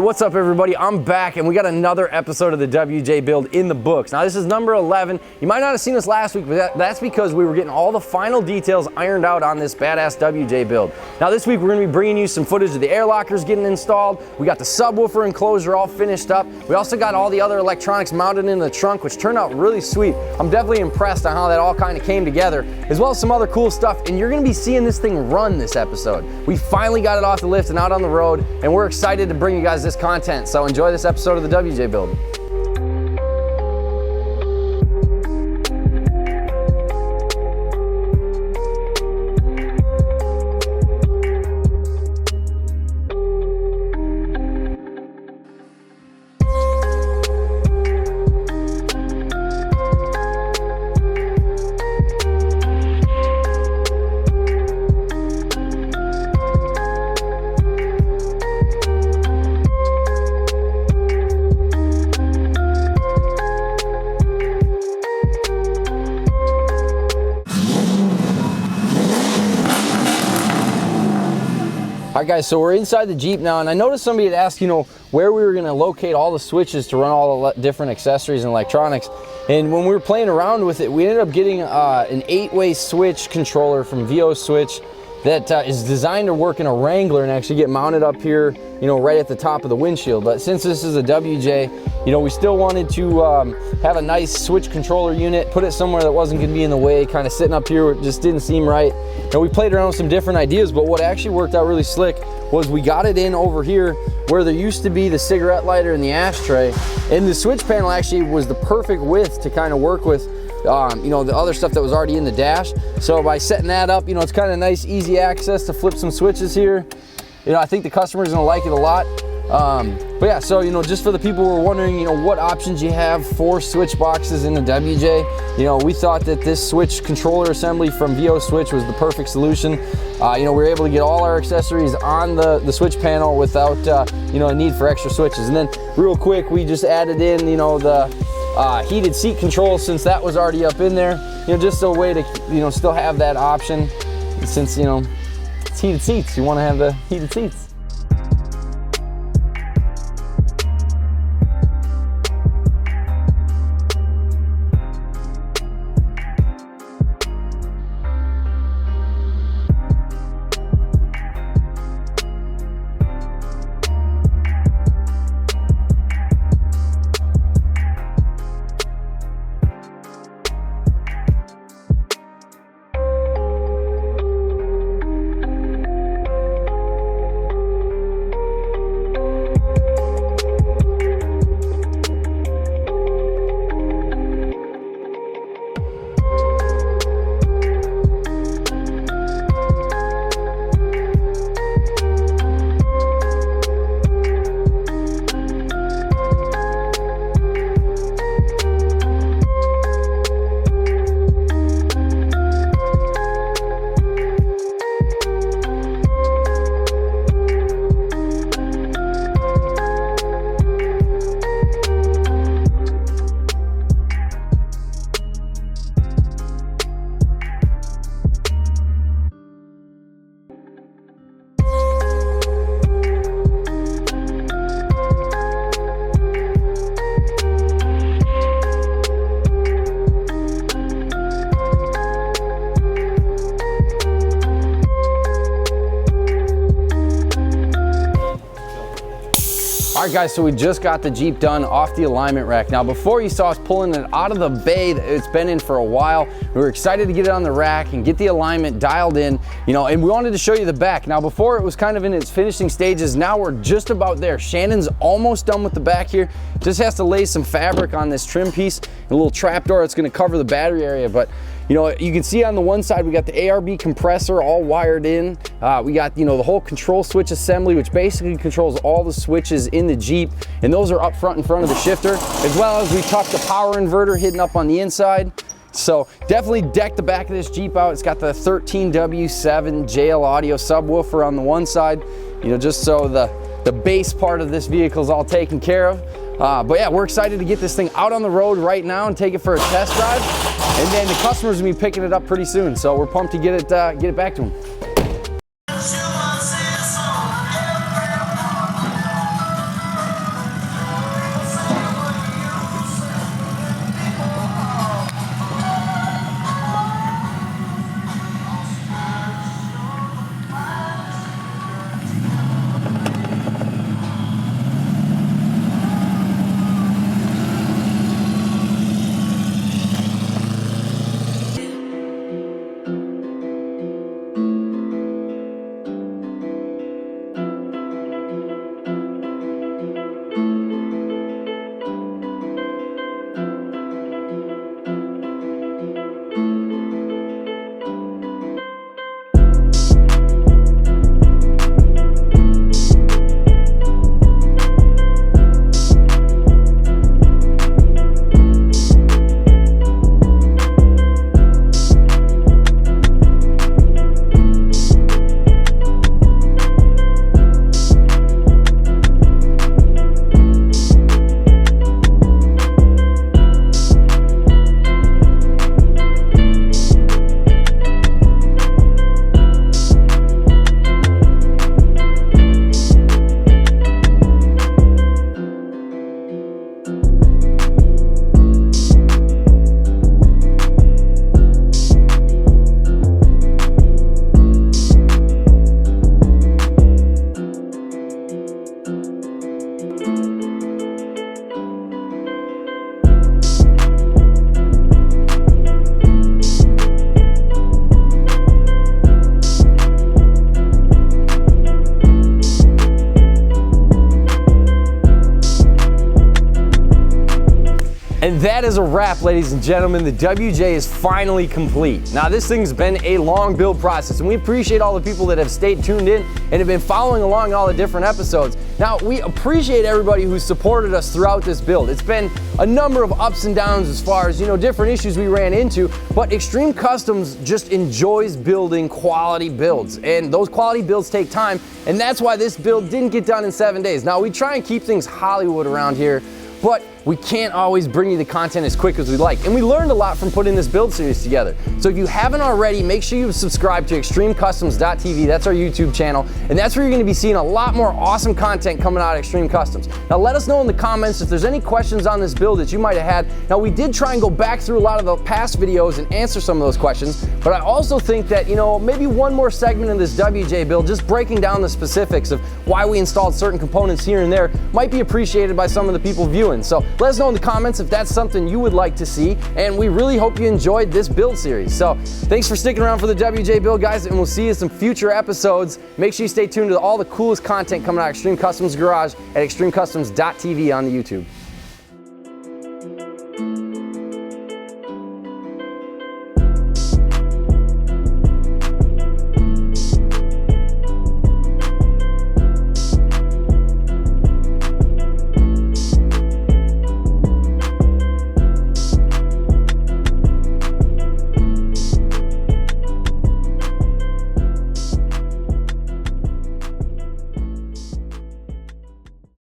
What's up everybody? I'm back and we got another episode of the WJ build in the books. Now this is number 11. You might not have seen us last week, but that's because we were getting all the final details ironed out on this badass WJ build. Now this week we're going to be bringing you some footage of the air lockers getting installed. We got the subwoofer enclosure all finished up. We also got all the other electronics mounted in the trunk, which turned out really sweet. I'm definitely impressed on how that all kind of came together, as well as some other cool stuff. And you're going to be seeing this thing run this episode. We finally got it off the lift and out on the road, and we're excited to bring you guys this content. So enjoy this episode of the WJ build. All right guys, so we're inside the Jeep now, and I noticed somebody had asked, where we were gonna locate all the switches to run all the different accessories and electronics. And when we were playing around with it, we ended up getting an 8-way switch controller from VO Switch that is designed to work in a Wrangler and actually get mounted up here, right at the top of the windshield. But since this is a WJ, we still wanted to have a nice switch controller unit, put it somewhere that wasn't gonna be in the way, kind of sitting up here, it just didn't seem right. And we played around with some different ideas, but what actually worked out really slick was we got it in over here where there used to be the cigarette lighter and the ashtray, and the switch panel actually was the perfect width to kind of work with the other stuff that was already in the dash. So by setting that up, it's kind of nice, easy access to flip some switches here. I think the customer's gonna like it a lot. But yeah, so just for the people who are wondering, what options you have for switch boxes in the WJ, we thought that this switch controller assembly from VO Switch was the perfect solution. We were able to get all our accessories on the switch panel without a need for extra switches. And then real quick, we just added in the heated seat control, since that was already up in there, just a way to still have that option, since it's heated seats, you want to have the heated seats. All right guys, so we just got the Jeep done off the alignment rack. Now before, you saw us pulling it out of the bay that it's been in for a while. We were excited to get it on the rack and get the alignment dialed in, and we wanted to show you the back. Now before, it was kind of in its finishing stages. Now we're just about there. Shannon's almost done with the back here. Just has to lay some fabric on this trim piece, a little trap door that's gonna cover the battery area. But you can see on the one side, we got the ARB compressor all wired in. We got, the whole control switch assembly, which basically controls all the switches in the Jeep. And those are up front in front of the shifter, as well as we tucked the power inverter hidden up on the inside. So definitely deck the back of this Jeep out. It's got the 13W7 JL audio subwoofer on the one side, just so the base part of this vehicle is all taken care of. But yeah, we're excited to get this thing out on the road right now and take it for a test drive. And then the customer's gonna be picking it up pretty soon. So we're pumped to get it back to them. And that is a wrap, ladies and gentlemen. The WJ is finally complete. Now, this thing's been a long build process, and we appreciate all the people that have stayed tuned in and have been following along all the different episodes. Now, we appreciate everybody who's supported us throughout this build. It's been a number of ups and downs as far as, different issues we ran into, but Extreme Customs just enjoys building quality builds, and those quality builds take time, and that's why this build didn't get done in 7 days. Now, we try and keep things Hollywood around here, but we can't always bring you the content as quick as we like. And we learned a lot from putting this build series together. So if you haven't already, make sure you subscribe to extremecustoms.tv. That's our YouTube channel. And that's where you're gonna be seeing a lot more awesome content coming out of Extreme Customs. Now let us know in the comments if there's any questions on this build that you might have had. Now we did try and go back through a lot of the past videos and answer some of those questions, but I also think that, maybe one more segment in this WJ build, just breaking down the specifics of why we installed certain components here and there, might be appreciated by some of the people viewing. So let us know in the comments if that's something you would like to see, and we really hope you enjoyed this build series. So thanks for sticking around for the WJ build, guys, and we'll see you in some future episodes. Make sure you stay tuned to all the coolest content coming out of Extreme Customs Garage at extremecustoms.tv on the YouTube.